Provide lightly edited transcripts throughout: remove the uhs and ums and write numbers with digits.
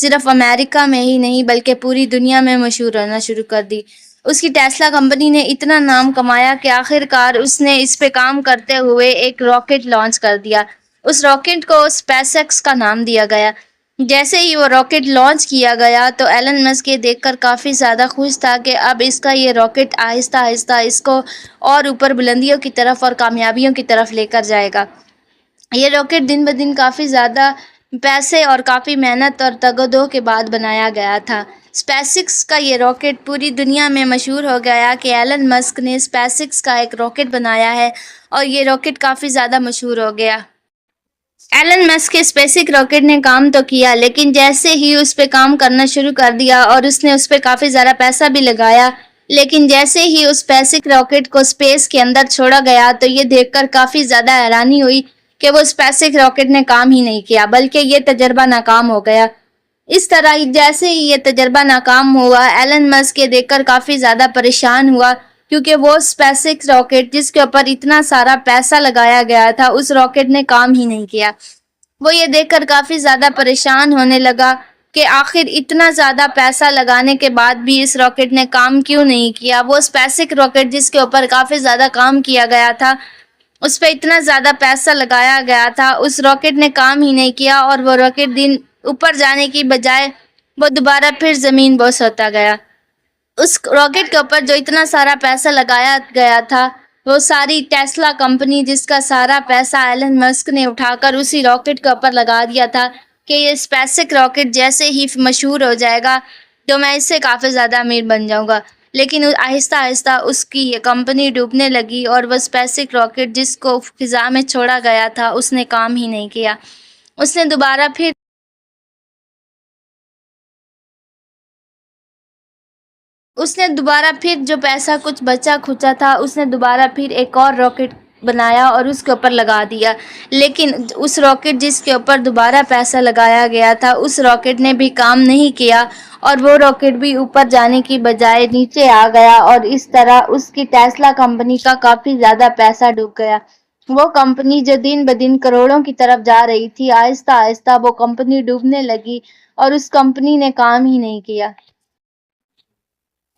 صرف امریکہ میں ہی نہیں بلکہ پوری دنیا میں مشہور ہونا شروع کر دی۔ اس کی ٹیسلا کمپنی نے اتنا نام کمایا کہ آخر کار اس نے اس پہ کام کرتے ہوئے ایک راکٹ لانچ کر دیا۔ اس راکٹ کو اسپیس ایکس کا نام دیا گیا۔ جیسے ہی وہ راکٹ لانچ کیا گیا تو ایلن مسک یہ دیکھ کر کافی زیادہ خوش تھا کہ اب اس کا یہ راکٹ آہستہ آہستہ اس کو اور اوپر بلندیوں کی طرف اور کامیابیوں کی طرف لے کر جائے گا۔ یہ راکٹ دن بدن کافی زیادہ پیسے اور کافی محنت اور تگ و دو کے بعد بنایا گیا تھا۔ اسپیس ایکس کا یہ راکٹ پوری دنیا میں مشہور ہو گیا کہ ایلن مسک نے اسپیس ایکس کا ایک راکٹ بنایا ہے، اور یہ راکٹ کافی زیادہ مشہور ہو گیا۔ ایلن مسک کے اسپیس ایکس راکٹ نے کام تو کیا، لیکن جیسے ہی اس پہ کام کرنا شروع کر دیا اور اس نے اس پہ کافی زیادہ پیسہ بھی لگایا، لیکن جیسے ہی اس اسپیس ایکس راکٹ کو اسپیس کے اندر چھوڑا گیا تو یہ دیکھ کر کافی زیادہ حیرانی ہوئی کہ وہ اسپیس ایکس راکٹ نے کام ہی نہیں کیا، بلکہ یہ تجربہ ناکام ہو گیا۔ اس طرح جیسے ہی یہ تجربہ ناکام ہوا، ایلن مسک یہ دیکھ کر کافی زیادہ پریشان ہوا، کیونکہ وہ اسپیس ایکس راکٹ جس کے اوپر اتنا سارا پیسہ لگایا گیا تھا، اس راکٹ نے کام ہی نہیں کیا۔ وہ یہ دیکھ کر کافی زیادہ پریشان ہونے لگا کہ آخر اتنا زیادہ پیسہ لگانے کے بعد بھی اس راکٹ نے کام کیوں نہیں کیا۔ وہ اسپیس ایکس راکٹ جس کے اوپر کافی زیادہ کام کیا گیا تھا، اس پہ اتنا زیادہ پیسہ لگایا گیا تھا، اس راکٹ نے کام ہی نہیں کیا، اور وہ راکٹ دن اوپر جانے کی بجائے وہ دوبارہ پھر زمین بوس ہوتا گیا۔ اس راکٹ کے اوپر جو اتنا سارا پیسہ لگایا گیا تھا، وہ ساری ٹیسلا کمپنی جس کا سارا پیسہ ایلن مسک نے اٹھا کر اسی راکٹ کے اوپر لگا دیا تھا کہ یہ اسپیس ایکس راکٹ جیسے ہی مشہور ہو جائے گا تو میں اس سے کافی زیادہ امیر بن جاؤں گا۔ لیکن آہستہ آہستہ اس کی یہ کمپنی ڈوبنے لگی، اور وہ اسپیس ایکس راکٹ جس کو فضا میں چھوڑا گیا تھا اس نے کام ہی نہیں کیا۔ اس نے دوبارہ پھر جو پیسہ کچھ بچا کھچا تھا، اس نے دوبارہ پھر ایک اور راکٹ بنایا اور اس کے اوپر لگا دیا، لیکن اس راکٹ جس کے اوپر دوبارہ پیسہ لگایا گیا تھا، اس راکٹ نے بھی کام نہیں کیا، اور وہ راکٹ بھی اوپر جانے کی بجائے نیچے آ گیا، اور اس طرح اس کی ٹیسلا کمپنی کا کافی زیادہ پیسہ ڈوب گیا۔ وہ کمپنی جو دن بدن کروڑوں کی طرف جا رہی تھی، آہستہ آہستہ وہ کمپنی ڈوبنے لگی، اور اس کمپنی نے کام ہی نہیں کیا۔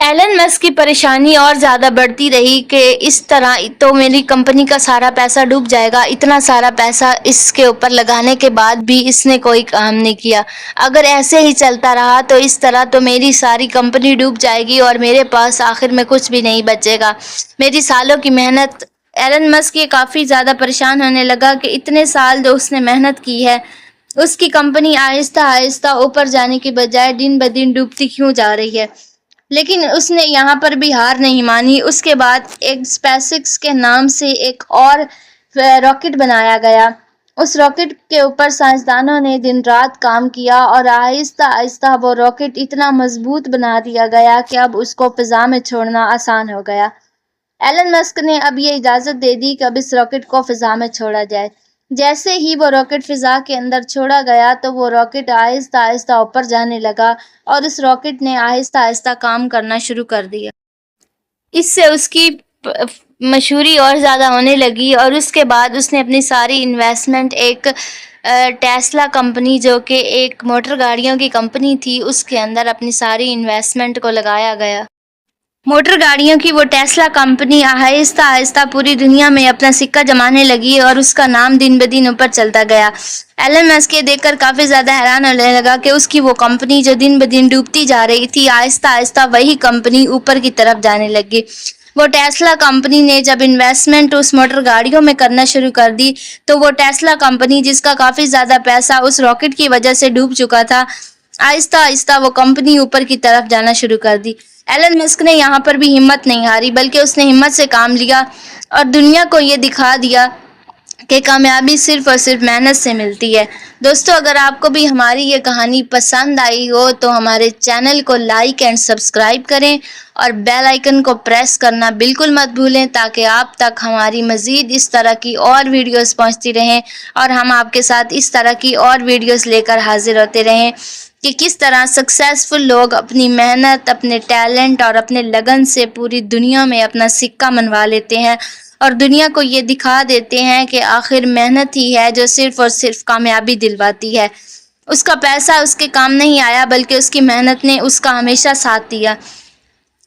ایلن مسک کی پریشانی اور زیادہ بڑھتی رہی کہ اس طرح تو میری کمپنی کا سارا پیسہ ڈوب جائے گا، اتنا سارا پیسہ اس کے اوپر لگانے کے بعد بھی اس نے کوئی کام نہیں کیا۔ اگر ایسے ہی چلتا رہا تو اس طرح تو میری ساری کمپنی ڈوب جائے گی، اور میرے پاس آخر میں کچھ بھی نہیں بچے گا، میری سالوں کی محنت۔ ایلن مسک یہ کافی زیادہ پریشان ہونے لگا کہ اتنے سال جو اس نے محنت کی ہے، اس کی کمپنی آہستہ آہستہ اوپر جانے کی بجائے دن بدن ڈوبتی کیوں جا رہی ہے۔ لیکن اس نے یہاں پر بھی ہار نہیں مانی۔ اس کے بعد ایک اسپیس ایکس کے نام سے ایک اور راکٹ بنایا گیا۔ اس راکٹ کے اوپر سائنسدانوں نے دن رات کام کیا، اور آہستہ آہستہ وہ راکٹ اتنا مضبوط بنا دیا گیا کہ اب اس کو فضا میں چھوڑنا آسان ہو گیا۔ ایلن مسک نے اب یہ اجازت دے دی کہ اب اس راکٹ کو فضا میں چھوڑا جائے۔ جیسے ہی وہ راکٹ فضا کے اندر چھوڑا گیا تو وہ راکٹ آہستہ آہستہ اوپر جانے لگا، اور اس راکٹ نے آہستہ آہستہ کام کرنا شروع کر دیا۔ اس سے اس کی مشہوری اور زیادہ ہونے لگی، اور اس کے بعد اس نے اپنی ساری انویسٹمنٹ ایک ٹیسلا کمپنی جو کہ ایک موٹر گاڑیوں کی کمپنی تھی، اس کے اندر اپنی ساری انویسٹمنٹ کو لگایا گیا۔ موٹر گاڑیوں کی وہ ٹیسلا کمپنی آہستہ آہستہ پوری دنیا میں اپنا سکہ جمانے لگی، اور اس کا نام دن بدن اوپر چلتا گیا۔ ایلن مسک یہ دیکھ کر کافی زیادہ حیران ہونے لگا کہ اس کی وہ کمپنی جو دن بدن ڈوبتی جا رہی تھی، آہستہ آہستہ وہی کمپنی اوپر کی طرف جانے لگی۔ وہ ٹیسلا کمپنی نے جب انویسٹمنٹ اس موٹر گاڑیوں میں کرنا شروع کر دی، تو وہ ٹیسلا کمپنی جس کا کافی زیادہ پیسہ اس راکٹ کی وجہ سے ڈوب چکا تھا، آہستہ آہستہ وہ کمپنی اوپر کی طرف جانا شروع کر دی۔ ایلن مسک نے یہاں پر بھی ہمت نہیں ہاری، بلکہ اس نے ہمت سے کام لیا اور دنیا کو یہ دکھا دیا کہ کامیابی صرف اور صرف محنت سے ملتی ہے۔ دوستو، اگر آپ کو بھی ہماری یہ کہانی پسند آئی ہو تو ہمارے چینل کو لائک اینڈ سبسکرائب کریں، اور بیل آئیکن کو پریس کرنا بالکل مت بھولیں، تاکہ آپ تک ہماری مزید اس طرح کی اور ویڈیوز پہنچتی رہیں، اور ہم آپ کے ساتھ اس طرح کی اور ویڈیوز لے کر حاضر ہوتے رہیں کہ کس طرح سکسیسفل لوگ اپنی محنت، اپنے ٹیلنٹ اور اپنے لگن سے پوری دنیا میں اپنا سکہ منوا لیتے ہیں، اور دنیا کو یہ دکھا دیتے ہیں کہ آخر محنت ہی ہے جو صرف اور صرف کامیابی دلواتی ہے۔ اس کا پیسہ اس کے کام نہیں آیا بلکہ اس کی محنت نے اس کا ہمیشہ ساتھ دیا۔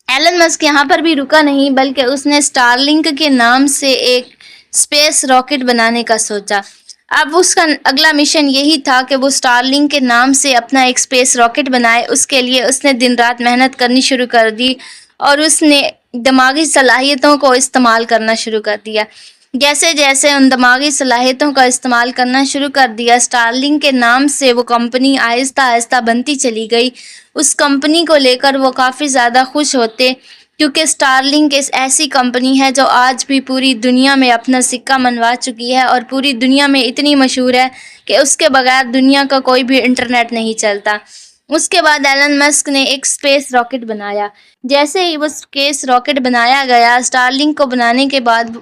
ایلن مسک یہاں پر بھی رکا نہیں بلکہ اس نے اسٹار لنک کے نام سے ایک اسپیس راکٹ بنانے کا سوچا۔ اب اس کا اگلا مشن یہی تھا کہ وہ اسٹار لنک کے نام سے اپنا ایک اسپیس راکٹ بنائے۔ اس کے لیے اس نے دن رات محنت کرنی شروع کر دی اور اس نے دماغی صلاحیتوں کو استعمال کرنا شروع کر دیا۔ جیسے جیسے ان دماغی صلاحیتوں کا استعمال کرنا شروع کر دیا، اسٹار لنک کے نام سے وہ کمپنی آہستہ آہستہ بنتی چلی گئی۔ اس کمپنی کو لے کر وہ کافی زیادہ خوش ہوتے، کیونکہ اسٹار لنک ایک ایسی کمپنی ہے جو آج بھی پوری دنیا میں اپنا سکہ منوا چکی ہے اور پوری دنیا میں اتنی مشہور ہے کہ اس کے بغیر دنیا کا کوئی بھی انٹرنیٹ نہیں چلتا۔ اس کے بعد ایلن مسک نے ایک اسپیس راکٹ بنایا۔ جیسے ہی وہ اسپیس راکٹ بنایا گیا، اسٹار لنک کو بنانے کے بعد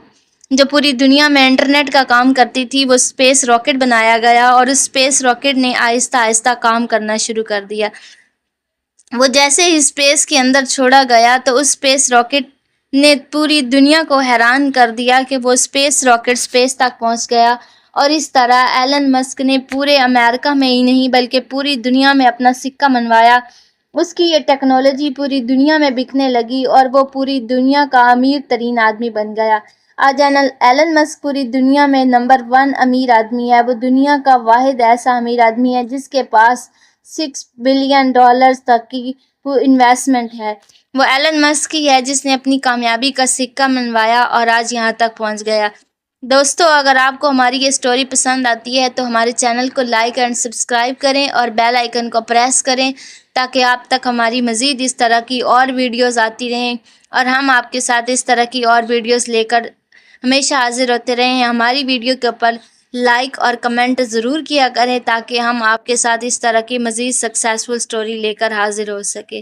جو پوری دنیا میں انٹرنیٹ کا کام کرتی تھی، وہ اسپیس راکٹ بنایا گیا اور اس اسپیس راکٹ نے آہستہ آہستہ کام کرنا شروع کر دیا۔ وہ جیسے ہی اسپیس کے اندر چھوڑا گیا تو اس اسپیس راکٹ نے پوری دنیا کو حیران کر دیا کہ وہ اسپیس راکٹ اسپیس تک پہنچ گیا، اور اس طرح ایلن مسک نے پورے امریکہ میں ہی نہیں بلکہ پوری دنیا میں اپنا سکہ منوایا۔ اس کی یہ ٹیکنالوجی پوری دنیا میں بکنے لگی اور وہ پوری دنیا کا امیر ترین آدمی بن گیا۔ آج ایلن مسک پوری دنیا میں نمبر 1 امیر آدمی ہے۔ وہ دنیا کا واحد ایسا امیر آدمی ہے جس کے پاس $6 بلین تک کی انویسٹمنٹ ہے۔ وہ ایلن مسک ہی ہے جس نے اپنی کامیابی کا سکہ منوایا اور آج یہاں تک پہنچ گیا۔ دوستو، اگر آپ کو ہماری یہ سٹوری پسند آتی ہے تو ہمارے چینل کو لائک اینڈ سبسکرائب کریں اور بیل آئیکن کو پریس کریں تاکہ آپ تک ہماری مزید اس طرح کی اور ویڈیوز آتی رہیں اور ہم آپ کے ساتھ اس طرح کی اور ویڈیوز لے کر ہمیشہ حاضر ہوتے رہیں۔ ہماری ویڈیو کے اوپر لائک اور کمنٹ ضرور کیا کریں تاکہ ہم آپ کے ساتھ اس طرح کی مزید سکسیسفل سٹوری لے کر حاضر ہو سکے۔